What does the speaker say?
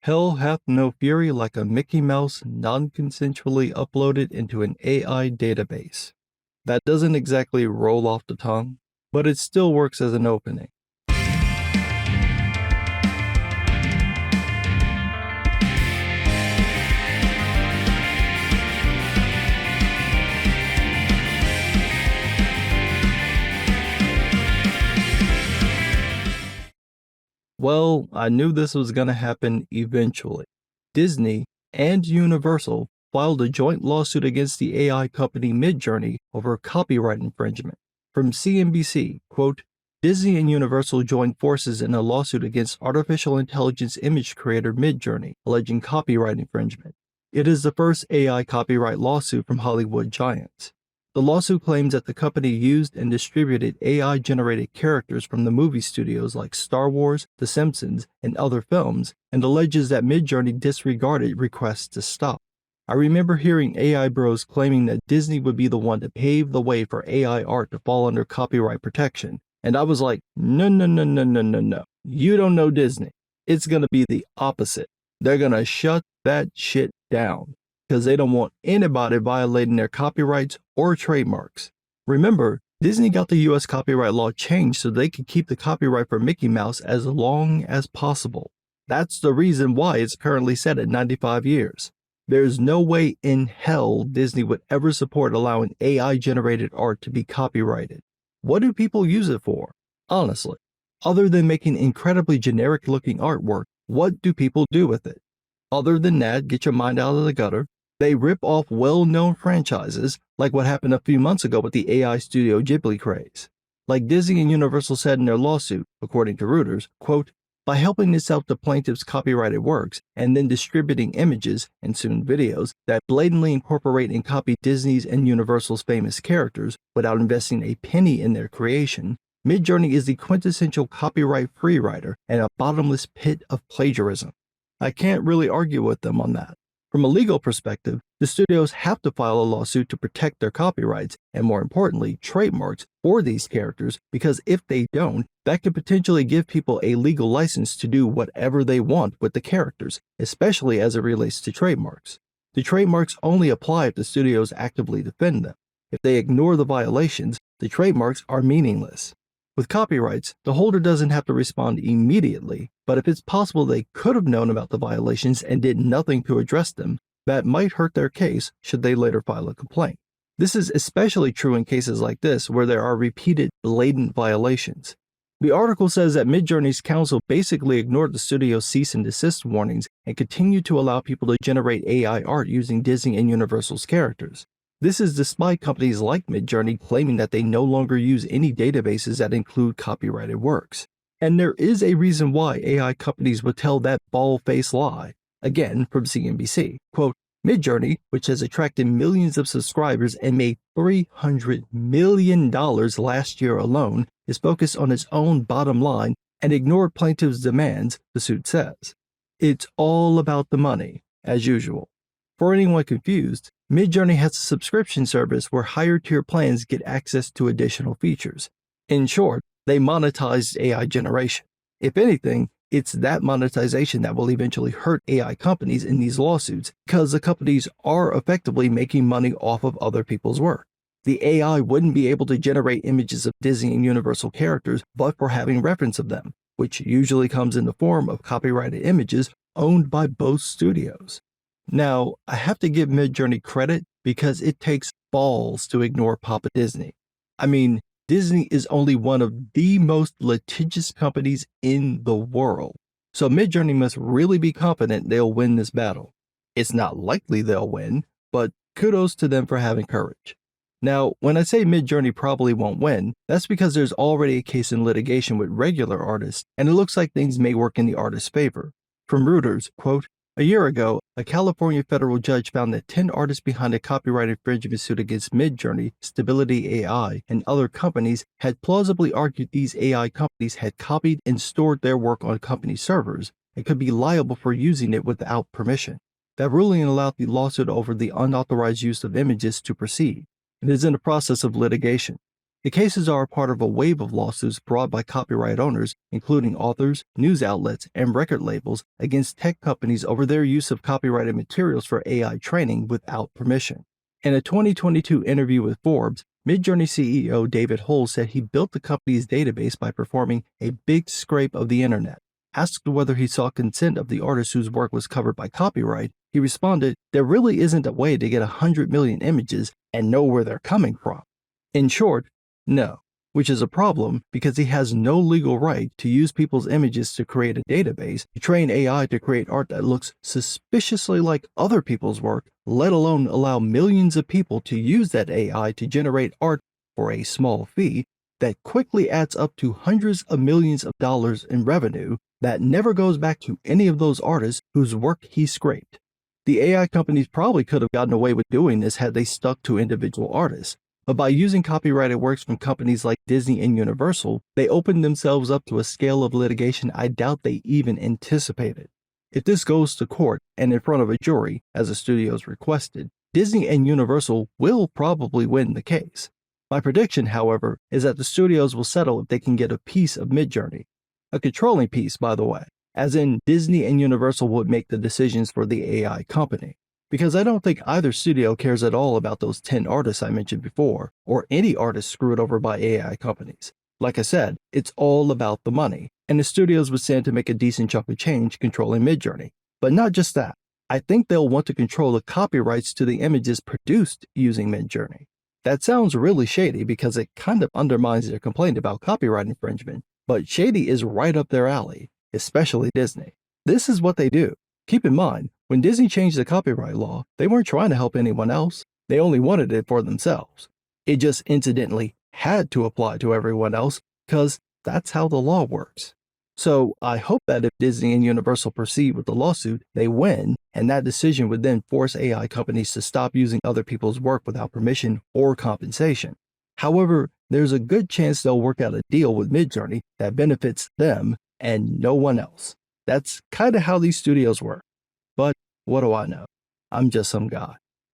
Hell hath no fury like a Mickey Mouse non-consensually uploaded into an AI database. That doesn't exactly roll off the tongue, but it still works as an opening. Well, I knew this was going to happen eventually. Disney and Universal filed a joint lawsuit against the AI company Midjourney over copyright infringement. From CNBC, quote, Disney and Universal joined forces in a lawsuit against artificial intelligence image creator Midjourney, alleging copyright infringement. It is the first AI copyright lawsuit from Hollywood giants. The lawsuit claims that the company used and distributed AI-generated characters from the movie studios like Star Wars, The Simpsons, and other films, and alleges that Midjourney disregarded requests to stop. I remember hearing AI bros claiming that Disney would be the one to pave the way for AI art to fall under copyright protection, and I was like, no. You don't know Disney. It's gonna be the opposite. They're gonna shut that shit down, because they don't want anybody violating their copyrights or trademarks. Remember, Disney got the US copyright law changed so they could keep the copyright for Mickey Mouse as long as possible. That's the reason why it's currently set at 95 years. There's no way in hell Disney would ever support allowing AI-generated art to be copyrighted. What do people use it for? Honestly, other than making incredibly generic-looking artwork, what do people do with it? Other than that, get your mind out of the gutter. They rip off well-known franchises, like what happened a few months ago with the AI studio Ghibli craze. Like Disney and Universal said in their lawsuit, according to Reuters, quote, by helping to sell the plaintiff's copyrighted works and then distributing images, and soon videos, that blatantly incorporate and copy Disney's and Universal's famous characters without investing a penny in their creation, Midjourney is the quintessential copyright-free writer and a bottomless pit of plagiarism. I can't really argue with them on that. From a legal perspective, the studios have to file a lawsuit to protect their copyrights and, more importantly, trademarks for these characters, because if they don't, that could potentially give people a legal license to do whatever they want with the characters, especially as it relates to trademarks. The trademarks only apply if the studios actively defend them. If they ignore the violations, the trademarks are meaningless. With copyrights, the holder doesn't have to respond immediately, but if it's possible they could have known about the violations and did nothing to address them, that might hurt their case should they later file a complaint. This is especially true in cases like this where there are repeated, blatant violations. The article says that Midjourney's counsel basically ignored the studio's cease and desist warnings and continued to allow people to generate AI art using Disney and Universal's characters. This is despite companies like Midjourney claiming that they no longer use any databases that include copyrighted works. And there is a reason why AI companies would tell that bald-faced lie. Again, from CNBC, quote, Midjourney, which has attracted millions of subscribers and made $300 million last year alone, is focused on its own bottom line and ignored plaintiffs' demands, the suit says. It's all about the money, as usual. For anyone confused, Midjourney has a subscription service where higher-tier plans get access to additional features. In short, they monetized AI generation. If anything, it's that monetization that will eventually hurt AI companies in these lawsuits, because the companies are effectively making money off of other people's work. The AI wouldn't be able to generate images of Disney and Universal characters but for having reference of them, which usually comes in the form of copyrighted images owned by both studios. Now, I have to give Midjourney credit because it takes balls to ignore Papa Disney. I mean, Disney is only one of the most litigious companies in the world, so Midjourney must really be confident they'll win this battle. It's not likely they'll win, but kudos to them for having courage. Now, when I say Midjourney probably won't win, that's because there's already a case in litigation with regular artists, and it looks like things may work in the artist's favor. From Reuters, quote, a year ago, a California federal judge found that 10 artists behind a copyright infringement suit against Midjourney, Stability AI, and other companies had plausibly argued these AI companies had copied and stored their work on company servers and could be liable for using it without permission. That ruling allowed the lawsuit over the unauthorized use of images to proceed. It is in the process of litigation. The cases are a part of a wave of lawsuits brought by copyright owners, including authors, news outlets, and record labels, against tech companies over their use of copyrighted materials for AI training without permission. In a 2022 interview with Forbes, Midjourney CEO David Hull said he built the company's database by performing a big scrape of the internet. Asked whether he sought consent of the artist whose work was covered by copyright, he responded, "There really isn't a way to get 100 million images and know where they're coming from." In short, no, which is a problem because he has no legal right to use people's images to create a database, to train AI to create art that looks suspiciously like other people's work, let alone allow millions of people to use that AI to generate art for a small fee that quickly adds up to hundreds of millions of dollars in revenue that never goes back to any of those artists whose work he scraped. The AI companies probably could have gotten away with doing this had they stuck to individual artists. But by using copyrighted works from companies like Disney and Universal, they opened themselves up to a scale of litigation I doubt they even anticipated. If this goes to court and in front of a jury, as the studios requested, Disney and Universal will probably win the case. My prediction, however, is that the studios will settle if they can get a piece of Midjourney. A controlling piece, by the way, as in Disney and Universal would make the decisions for the AI company. Because I don't think either studio cares at all about those 10 artists I mentioned before, or any artists screwed over by AI companies. Like I said, it's all about the money, and the studios would stand to make a decent chunk of change controlling Midjourney. But not just that, I think they'll want to control the copyrights to the images produced using Midjourney. That sounds really shady because it kind of undermines their complaint about copyright infringement, but shady is right up their alley, especially Disney. This is what they do. Keep in mind, when Disney changed the copyright law, they weren't trying to help anyone else. They only wanted it for themselves. It just incidentally had to apply to everyone else because that's how the law works. So I hope that if Disney and Universal proceed with the lawsuit, they win, and that decision would then force AI companies to stop using other people's work without permission or compensation. However, there's a good chance they'll work out a deal with Midjourney that benefits them and no one else. That's kind of how these studios work. But what do I know? I'm just some guy.